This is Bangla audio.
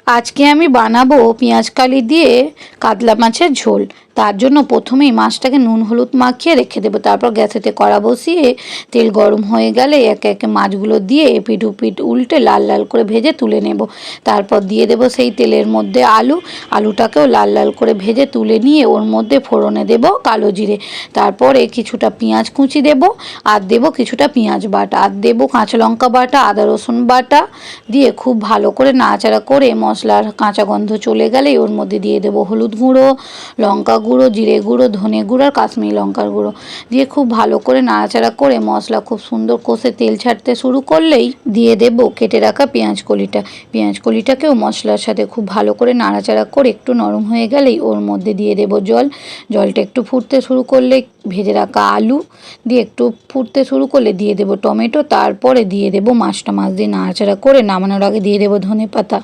আজকে আমি বানাবো পেঁয়াজ কালি দিয়ে কাতলা মাছের ঝোল। তার জন্য প্রথমেই মাছটাকে নুন হলুদ মাখিয়ে রেখে দেবো। তারপর গ্যাসেতে কড়া বসিয়ে তেল গরম হয়ে গেলে একে একে মাছগুলো দিয়ে এপিট উপিট উল্টে লাল লাল করে ভেজে তুলে নেব। তারপর দিয়ে দেবো সেই তেলের মধ্যে আলুটাকেও লাল লাল করে ভেজে তুলে নিয়ে ওর মধ্যে ফোড়নে দেব কালো জিরে। তারপরে কিছুটা পেঁয়াজ কুচি দেব, আর দেবো কিছুটা পেঁয়াজ বাটা, আর দেবো কাঁচা লঙ্কা বাটা, আদা রসুন বাটা দিয়ে খুব ভালো করে নাড়াচাড়া করে মশলার কাঁচা গন্ধ চলে গেলেই ওর মধ্যে দিয়ে দেবো হলুদ গুঁড়ো, লঙ্কা গুঁড়ো, জিরে গুঁড়ো, ধনে গুঁড়ো আর কাশ্মীরি লঙ্কার গুঁড়ো দিয়ে খুব ভালো করে নাড়াচাড়া করে মশলা খুব সুন্দর কষে তেল ছাড়তে শুরু করলেই দিয়ে দেবো কেটে রাখা পেঁয়াজ কলিটাকেও মশলার সাথে খুব ভালো করে নাড়াচাড়া করে একটু নরম হয়ে গেলেই ওর মধ্যে দিয়ে দেবো জলটা একটু ফুটতে শুরু করলে ভেজে রাখা আলু দিয়ে একটু ফুটতে শুরু করলে দিয়ে দেবো টমেটো, তারপরে দিয়ে দেবো মাছ দিয়ে নাড়াচাড়া করে নামানোর আগে দিয়ে দেবো ধনেপাতা।